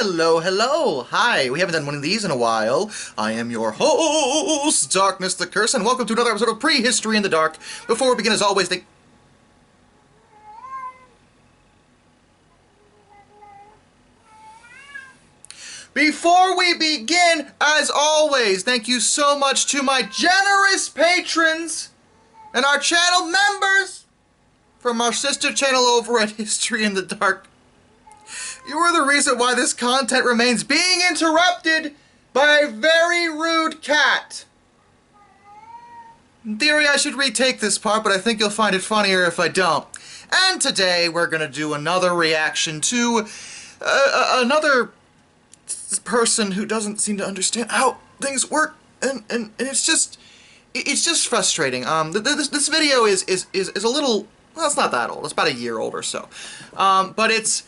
Hello, hello! Hi, we haven't done one of these in a while. I am your host, Darkness the Curse, and welcome to another episode of Prehistory in the Dark. Before we begin, as always, thank you so much to my generous patrons and our channel members from our sister channel over at History in the Dark. You are the reason why this content remains being interrupted by a very rude cat. In theory, I should retake this part, but I think you'll find it funnier if I don't. And today, we're going to do another reaction to another person who doesn't seem to understand how things work, and it's just frustrating. This video is a little, well, it's not that old. It's about a year old or so. But it's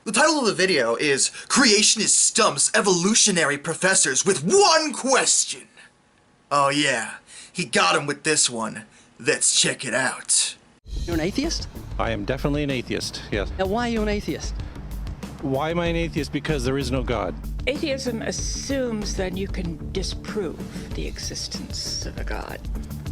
the title of the video is Creationist Stumps Evolutionary Professors with One Question. Oh yeah, he got him with this one. Let's check it out. You're an atheist? I am definitely an atheist, yes. Now, why are you an atheist? Why am I an atheist? Because there is no God. Atheism assumes that you can disprove the existence of a God,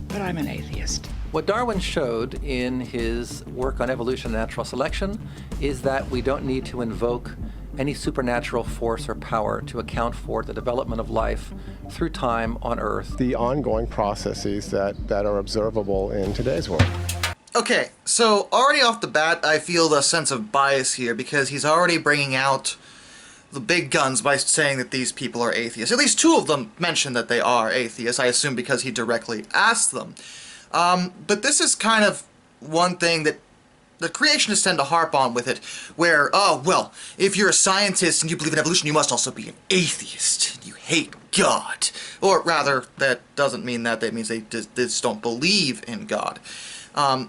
but I'm an atheist. What Darwin showed in his work on evolution and natural selection is that we don't need to invoke any supernatural force or power to account for the development of life through time on Earth. The ongoing processes that are observable in today's world. Okay, so already off the bat, I feel the sense of bias here because he's already bringing out the big guns by saying that these people are atheists. At least two of them mention that they are atheists, I assume because he directly asked them. But this is kind of one thing that the creationists tend to harp on with it, where, oh, well, if you're a scientist and you believe in evolution, you must also be an atheist. You hate God. Or rather, that doesn't mean that. That means they just don't believe in God.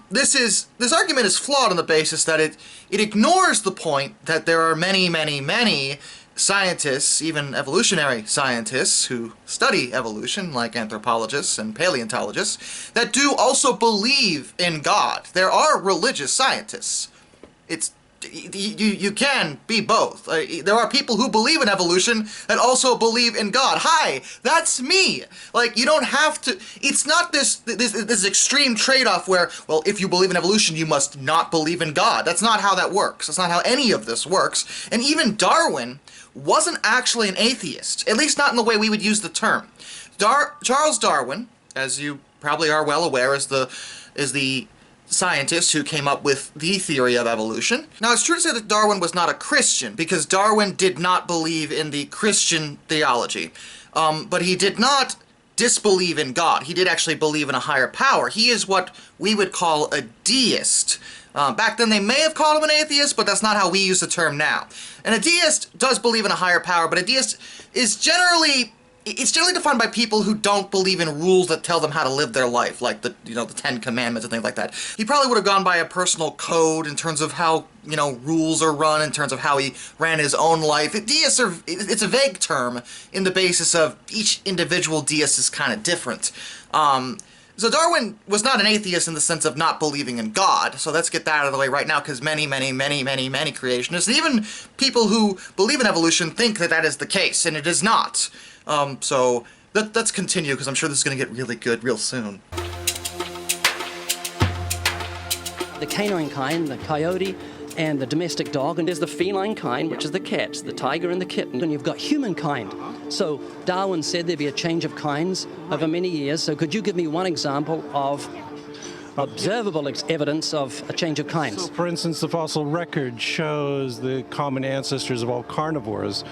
This argument is flawed on the basis that it ignores the point that there are many scientists, even evolutionary scientists who study evolution, like anthropologists and paleontologists, that do also believe in God. There are religious scientists. You can be both. There are people who believe in evolution that also believe in God. Hi, that's me. Like, you don't have to. It's not this extreme trade-off where, well, if you believe in evolution, you must not believe in God. That's not how that works. That's not how any of this works. And even Darwin wasn't actually an atheist, at least not in the way we would use the term. Charles Darwin, as you probably are well aware, is the scientist who came up with the theory of evolution. Now, it's true to say that Darwin was not a Christian, because Darwin did not believe in the Christian theology. But he did not disbelieve in God. He did actually believe in a higher power. He is what we would call a deist. Back then they may have called him an atheist, but that's not how we use the term now. And a deist does believe in a higher power, but a deist is generally defined by people who don't believe in rules that tell them how to live their life, like the 10 Commandments and things like that. He probably would have gone by a personal code in terms of how, rules are run, in terms of how he ran his own life. Deists it's a vague term in the basis of each individual deist is kind of different. So Darwin was not an atheist in the sense of not believing in God, so let's get that out of the way right now, because many creationists, and even people who believe in evolution, think that that is the case, and it is not. So let's continue, because I'm sure this is going to get really good real soon. The canine kind, the coyote, and the domestic dog, and there's the feline kind, which is the cat, the tiger and the kitten, and you've got humankind. So Darwin said there'd be a change of kinds over many years, so could you give me one example of observable evidence of a change of kinds? So, for instance, the fossil record shows the common ancestors of all carnivores,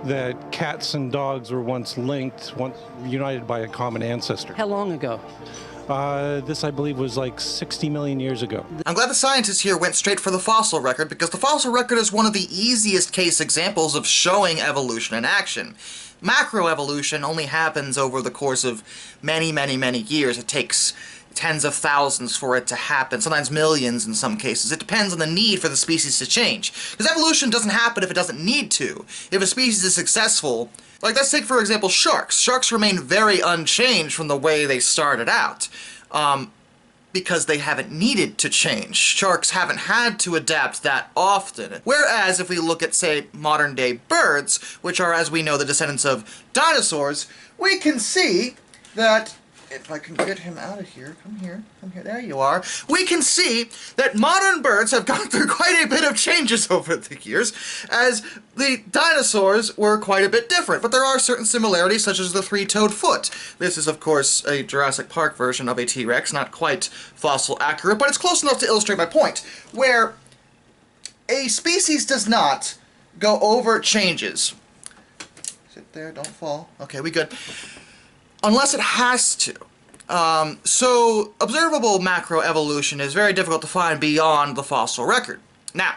that cats and dogs were once linked, united by a common ancestor. How long ago? This, I believe, was like 60 million years ago. I'm glad the scientists here went straight for the fossil record, because the fossil record is one of the easiest case examples of showing evolution in action. Macroevolution only happens over the course of many years. It takes tens of thousands for it to happen, sometimes millions in some cases. It depends on the need for the species to change. Because evolution doesn't happen if it doesn't need to. If a species is successful, like let's take for example sharks. Sharks remain very unchanged from the way they started out. because they haven't needed to change. Sharks haven't had to adapt that often. Whereas if we look at, say, modern-day birds, which are, as we know, the descendants of dinosaurs, we can see that, if I can get him out of here, come here, there you are. We can see that modern birds have gone through quite a bit of changes over the years, as the dinosaurs were quite a bit different. But there are certain similarities, such as the three-toed foot. This is, of course, a Jurassic Park version of a T-Rex, not quite fossil accurate, but it's close enough to illustrate my point, where a species does not go over changes. Sit there, don't fall. Okay, we good. Unless it has to. So, observable macroevolution is very difficult to find beyond the fossil record. Now,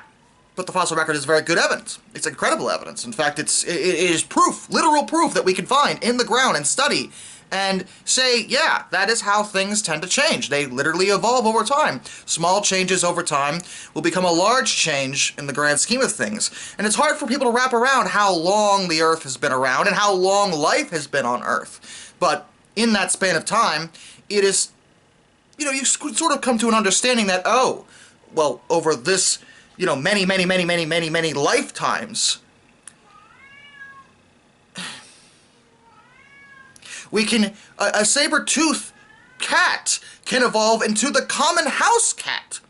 but the fossil record is very good evidence. It's incredible evidence. In fact, it is proof, literal proof that we can find in the ground and study and say, yeah, that is how things tend to change. They literally evolve over time. Small changes over time will become a large change in the grand scheme of things. And it's hard for people to wrap around how long the Earth has been around and how long life has been on Earth. But in that span of time, it is, you know, you sort of come to an understanding that, oh, well, over this, you know, many lifetimes, we can, a saber-toothed cat can evolve into the common house cat.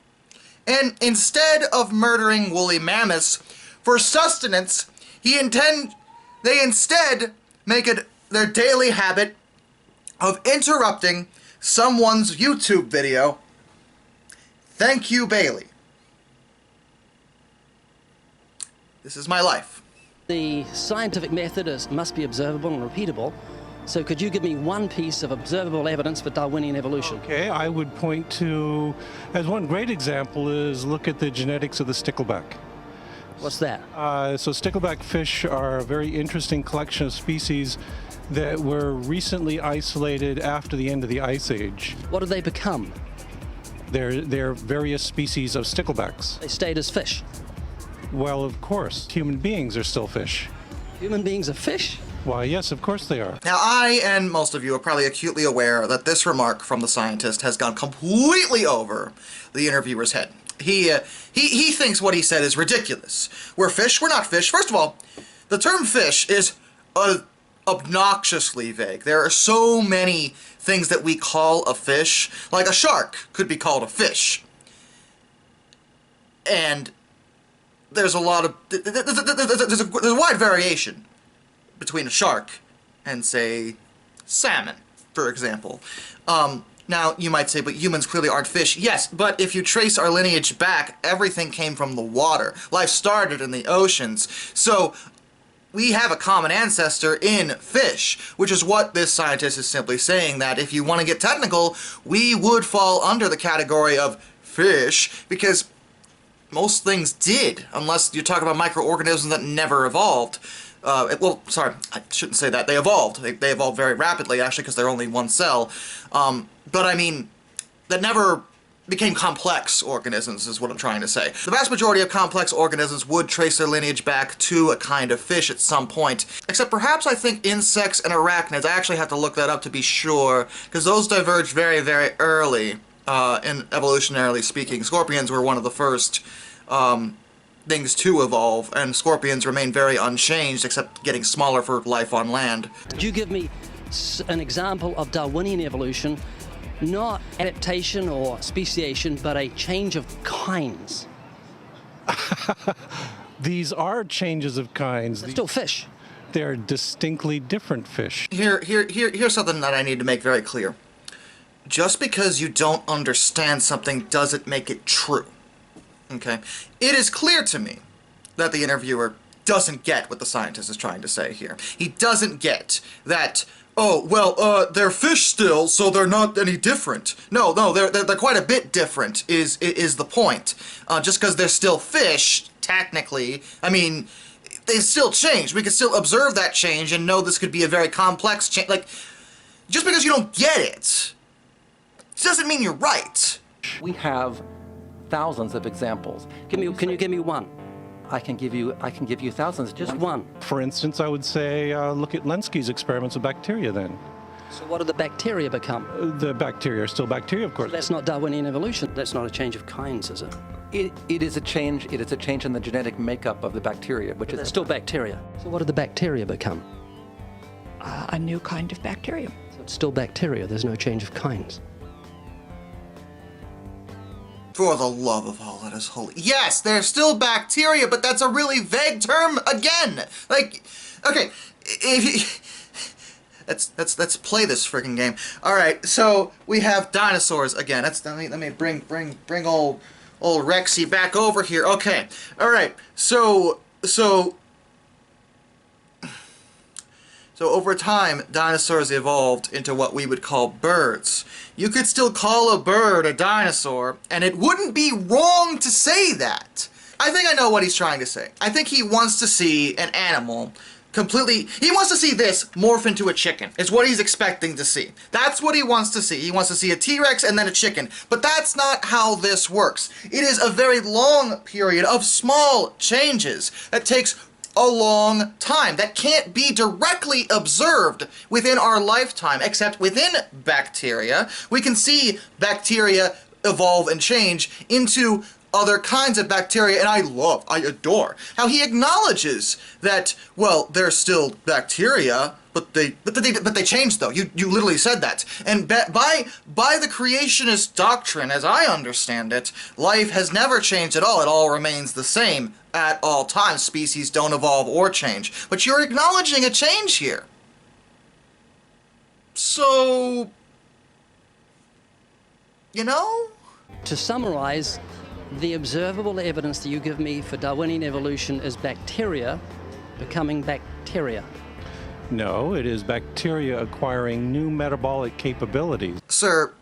And instead of murdering woolly mammoths for sustenance, they instead make it their daily habit of interrupting someone's YouTube video. Thank you, Bailey. This is my life. The scientific method must be observable and repeatable. So could you give me one piece of observable evidence for Darwinian evolution? Okay, I would point to, as one great example is look at the genetics of the stickleback. What's that? So stickleback fish are a very interesting collection of species that were recently isolated after the end of the Ice Age. What did they become? They're various species of sticklebacks. They stayed as fish. Well, of course, human beings are still fish. Human beings are fish? Why, yes, of course they are. Now, I and most of you are probably acutely aware that this remark from the scientist has gone completely over the interviewer's head. He thinks what he said is ridiculous. We're fish, we're not fish. First of all, the term fish is obnoxiously vague. There are so many things that we call a fish. Like a shark could be called a fish. And there's a lot of... There's a wide variation between a shark and, say, salmon, for example. Now, you might say, but humans clearly aren't fish. Yes, but if you trace our lineage back, everything came from the water. Life started in the oceans. So, we have a common ancestor in fish, which is what this scientist is simply saying, that if you want to get technical, we would fall under the category of fish, because most things did, unless you're talking about microorganisms that never evolved. Well, sorry, I shouldn't say that. They evolved. They evolved very rapidly, actually, because they're only one cell. But I mean, that never became complex organisms, is what I'm trying to say. The vast majority of complex organisms would trace their lineage back to a kind of fish at some point. Except perhaps I think insects and arachnids. I actually have to look that up to be sure, because those diverged very, very early, in evolutionarily speaking. Scorpions were one of the first things to evolve, and scorpions remain very unchanged, except getting smaller for life on land. Could you give me an example of Darwinian evolution, not adaptation or speciation, but a change of kinds? These are changes of kinds. They're still fish. They're distinctly different fish. Here's something that I need to make very clear. Just because you don't understand something doesn't make it true. Okay? It is clear to me that the interviewer doesn't get what the scientist is trying to say here. He doesn't get that, oh, well, they're fish still, so they're not any different. No, they're quite a bit different, is the point. Just because they're still fish, technically, I mean, they still change. We can still observe that change and know this could be a very complex change. Like, just because you don't get it doesn't mean you're right. We have thousands of examples. Can you give me one? I can give you thousands. Just one. For instance, I would say look at Lenski's experiments with bacteria then. So what do the bacteria become? The bacteria are still bacteria, of course. That's not Darwinian evolution. That's not a change of kinds, is it? It is a change. It is a change in the genetic makeup of the bacteria, which They're is still bacteria. So what do the bacteria become? A new kind of bacterium. So it's still bacteria. There's no change of kinds. For the love of all that is holy. Yes, they're still bacteria, but that's a really vague term again. Like, okay, let's play this freaking game. All right, so we have dinosaurs again. Let me bring old Rexy back over here. Okay, all right. So over time, dinosaurs evolved into what we would call birds. You could still call a bird a dinosaur, and it wouldn't be wrong to say that. I think I know what he's trying to say. I think he wants to see an animal he wants to see this morph into a chicken. It's what he's expecting to see. That's what he wants to see. He wants to see a T-Rex and then a chicken. But that's not how this works. It is a very long period of small changes that takes a long time, that can't be directly observed within our lifetime, except within bacteria. We can see bacteria evolve and change into other kinds of bacteria, and I adore how he acknowledges that, well, they're still bacteria, but they changed though. You literally said that. And by the creationist doctrine, as I understand it, life has never changed at all. It all remains the same at all times. Species don't evolve or change. But you're acknowledging a change here. So, you know? To summarize, the observable evidence that you give me for Darwinian evolution is bacteria becoming bacteria. No, it is bacteria acquiring new metabolic capabilities. Sir,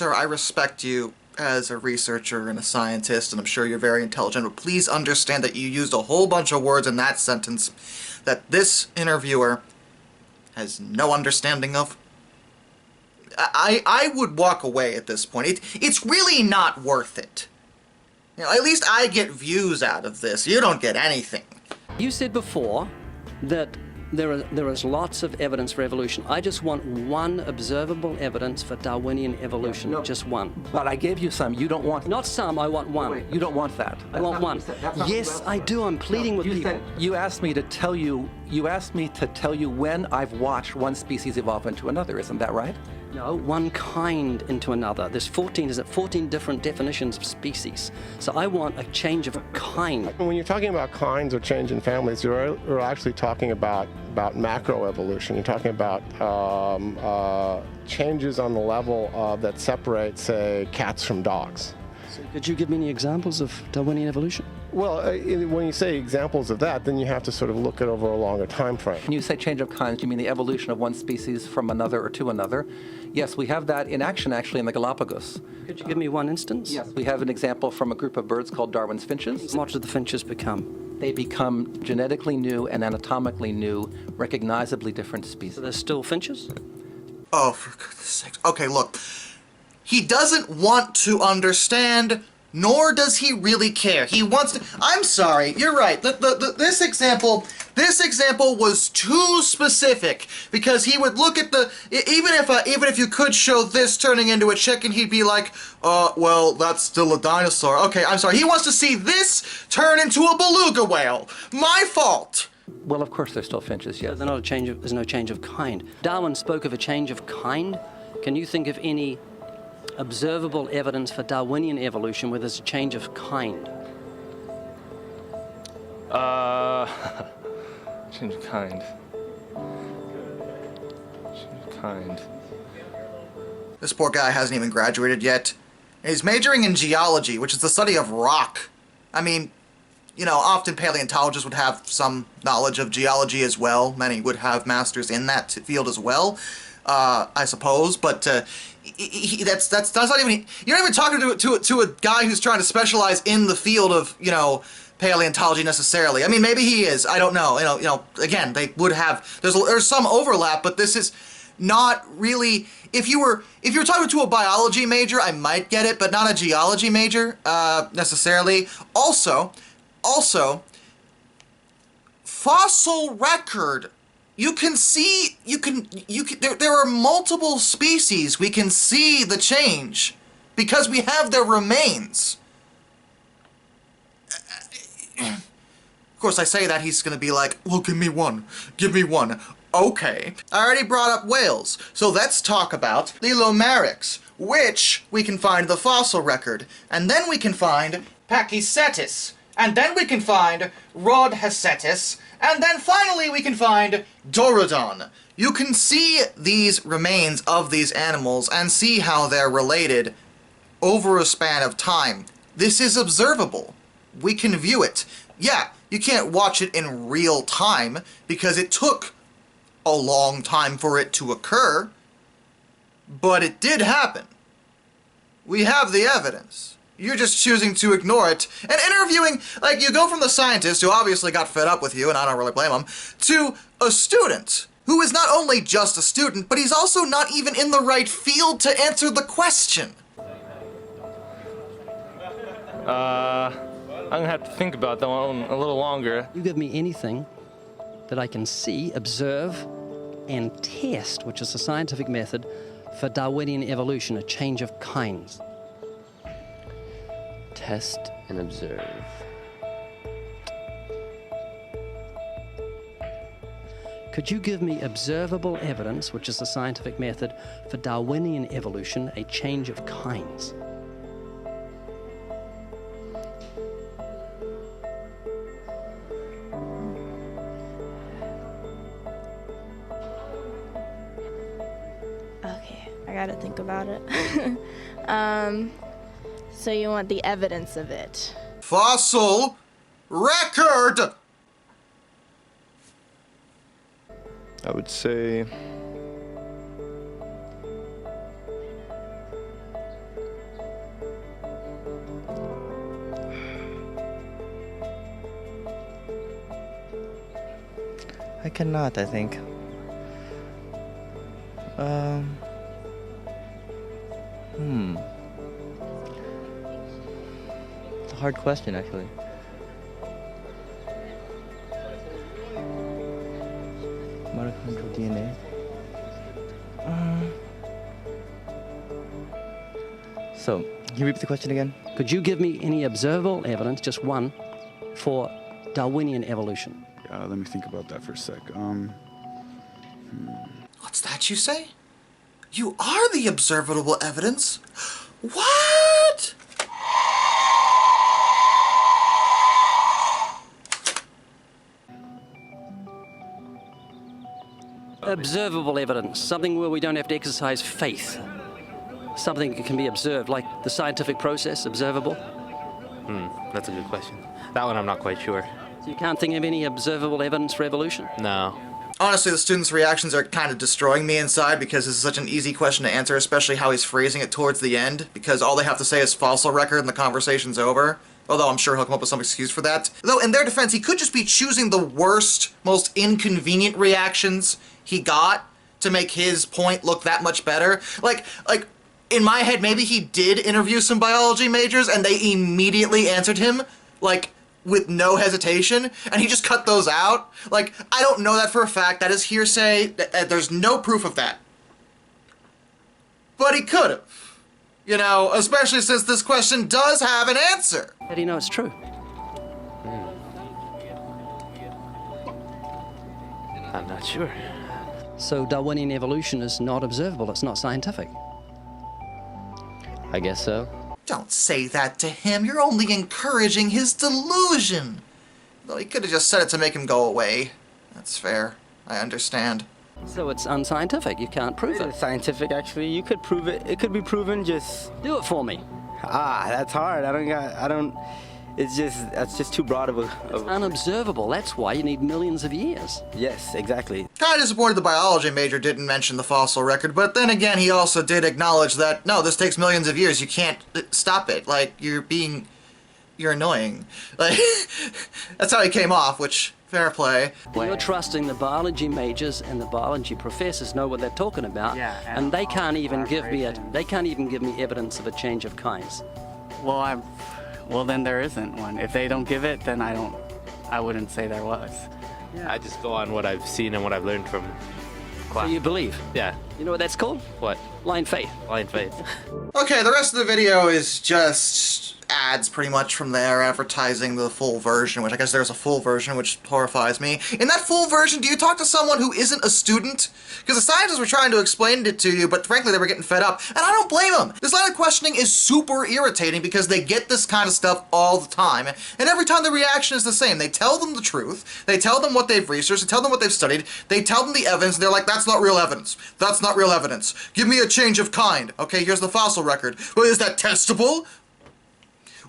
I respect you as a researcher and a scientist, and I'm sure you're very intelligent, but please understand that you used a whole bunch of words in that sentence that this interviewer has no understanding of. I would walk away at this point. It's really not worth it. You know, at least I get views out of this. You don't get anything. You said before that there is lots of evidence for evolution. I just want one observable evidence for Darwinian evolution, just one. But I gave you some. You don't want. Not some, I want one. Wait, you don't want that. I want one. Yes, I do. I'm pleading with people. You asked me to tell you. You asked me to tell you when I've watched one species evolve into another. Isn't that right? No, one kind into another. There's 14 different definitions of species. So I want a change of kind. When you're talking about kinds or change in families, you're actually talking about macroevolution. You're talking about changes on the level that separate, say, cats from dogs. So could you give me any examples of Darwinian evolution? Well, when you say examples of that, then you have to sort of look at over a longer time frame. When you say change of kinds, you mean the evolution of one species from another or to another? Yes, we have that in action actually in the Galapagos. Could you give me one instance? Yes, we have an example from a group of birds called Darwin's finches. What do the finches become? They become genetically new and anatomically new, recognizably different species. So they're still finches? Oh, for goodness sakes. Okay, look. He doesn't want to understand, nor does he really care. He wants to... I'm sorry, you're right. This example was too specific, because he would look at the... Even if you could show this turning into a chicken, he'd be like, well, that's still a dinosaur. Okay, I'm sorry. He wants to see this turn into a beluga whale. My fault. Well, of course, they're still finches, yes. They're not there's no change of kind. Darwin spoke of a change of kind. Can you think of any observable evidence for Darwinian evolution where there's a change of kind? Change of kind. Change of kind. This poor guy hasn't even graduated yet. He's majoring in geology, which is the study of rock. I mean, you know, often paleontologists would have some knowledge of geology as well. Many would have masters in that field as well, I suppose. But that's not even... You're not even talking to a guy who's trying to specialize in the field of, you know, paleontology necessarily. I mean, maybe he is. I don't know. You know. Again, they would have... There's some overlap, but this is not really... If you were talking to a biology major, I might get it, but not a geology major necessarily. Also, fossil record You can see, there are multiple species. We can see the change because we have their remains. Of course, I say that, he's gonna be like, well, give me one. Give me one. Okay. I already brought up whales, so let's talk about the Lomaryx, which we can find the fossil record, and then we can find Pachycetus, and then we can find Rhodhacetus, and then finally we can find Dorodon. You can see these remains of these animals and see how they're related over a span of time. This is observable. We can view it. Yeah, you can't watch it in real time because it took a long time for it to occur, but it did happen. We have the evidence. You're just choosing to ignore it and interviewing, like, you go from the scientist who obviously got fed up with you, and I don't really blame him, to a student who is not only just a student, but he's also not even in the right field to answer the question. I'm gonna have to think about that one a little longer. You give me anything that I can see, observe, and test, which is a scientific method for Darwinian evolution, a change of kinds. Test and observe. Could you give me observable evidence, which is the scientific method for Darwinian evolution, a change of kinds? Okay, I gotta think about it. So you want the evidence of it? Fossil record! I would say I cannot, I think. It's a hard question, actually. Mitochondrial DNA. So, can you repeat the question again? Could you give me any observable evidence, just one, for Darwinian evolution? Let me think about that for a sec. What's that you say? You are the observable evidence? What? Observable evidence, something where we don't have to exercise faith. Something that can be observed, like the scientific process, observable. That's a good question. That one I'm not quite sure. So you can't think of any observable evidence for evolution? No. Honestly, the students' reactions are kind of destroying me inside because this is such an easy question to answer, especially how he's phrasing it towards the end, because all they have to say is fossil record and the conversation's over. Although I'm sure he'll come up with some excuse for that. Though, in their defense, he could just be choosing the worst, most inconvenient reactions he got to make his point look that much better. Like, in my head, maybe he did interview some biology majors and they immediately answered him, like, with no hesitation, and he just cut those out. Like, I don't know that for a fact. That is hearsay. There's no proof of that. But he could have. You know, especially since this question does have an answer. How do you know it's true? I'm not sure. So Darwinian evolution is not observable, it's not scientific. I guess so. Don't say that to him. You're only encouraging his delusion. Though he could have just said it to make him go away. That's fair. I understand. So it's unscientific, you can't prove it. It's scientific, actually. You could prove it. It could be proven, just... Do it for me. That's hard. That's just too broad of a... It's unobservable, that's why you need millions of years. Yes, exactly. Kinda disappointed the biology major didn't mention the fossil record, but then again, he also did acknowledge that, no, this takes millions of years, you can't stop it. Like, you're annoying. Like, that's how he came off, which, fair play. You're trusting the biology majors and the biology professors know what they're talking about, and they can't even give me evidence of a change of kinds. Well, then there isn't one. If they don't give it, then I wouldn't say there was. I just go on what I've seen and what I've learned from class. So you believe? Yeah. You know what that's called? What? Blind faith. Blind faith. Okay, the rest of the video is just ads pretty much from there, advertising the full version, which I guess there's a full version, which horrifies me. In that full version, do you talk to someone who isn't a student? Because the scientists were trying to explain it to you, but frankly they were getting fed up, and I don't blame them. This line of questioning is super irritating because they get this kind of stuff all the time, and every time the reaction is the same. They tell them the truth, they tell them what they've researched, they tell them what they've studied, they tell them the evidence, and they're like, that's not real evidence. That's not real evidence. Give me a change of kind. Okay, here's the fossil record. Well, is that testable?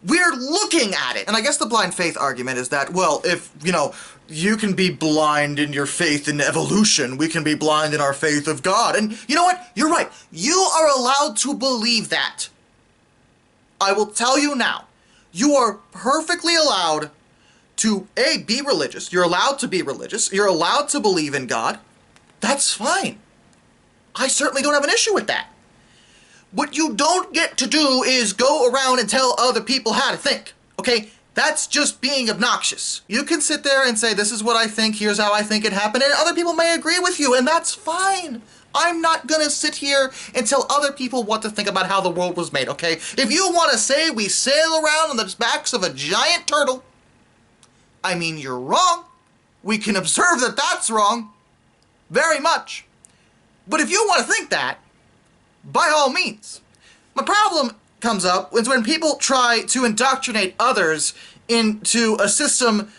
We're looking at it! And I guess the blind faith argument is that, well, if, you know, you can be blind in your faith in evolution, we can be blind in our faith of God. And you know what? You're right. You are allowed to believe that. I will tell you now, you are perfectly allowed to, A, be religious. You're allowed to be religious. You're allowed to believe in God. That's fine. I certainly don't have an issue with that. What you don't get to do is go around and tell other people how to think, okay? That's just being obnoxious. You can sit there and say, this is what I think, here's how I think it happened, and other people may agree with you, and that's fine. I'm not gonna sit here and tell other people what to think about how the world was made, okay? If you want to say we sail around on the backs of a giant turtle, I mean, you're wrong. We can observe that that's wrong. Very much. But if you want to think that, by all means. My problem comes up is when people try to indoctrinate others into a system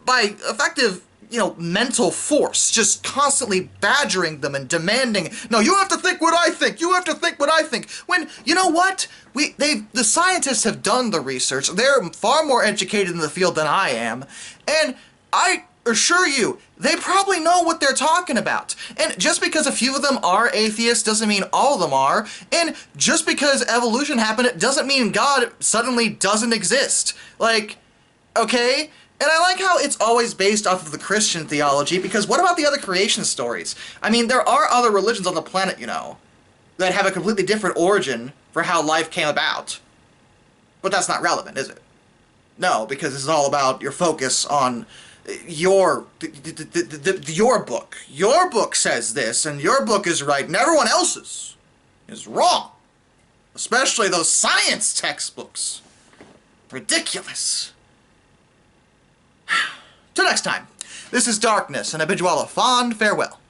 by effective, you know, mental force, just constantly badgering them and demanding, no, you have to think what I think, you have to think what I think. When, you know what? The scientists have done the research. They're far more educated in the field than I am, and I assure you, they probably know what they're talking about. And just because a few of them are atheists doesn't mean all of them are. And just because evolution happened, it doesn't mean God suddenly doesn't exist. Like, okay? And I like how it's always based off of the Christian theology, because what about the other creation stories? I mean, there are other religions on the planet, you know, that have a completely different origin for how life came about. But that's not relevant, is it? No, because this is all about your focus on your book. Your book says this, and your book is right, and everyone else's is wrong. Especially those science textbooks. Ridiculous. Till next time, this is Darkness, and I bid you all a fond farewell.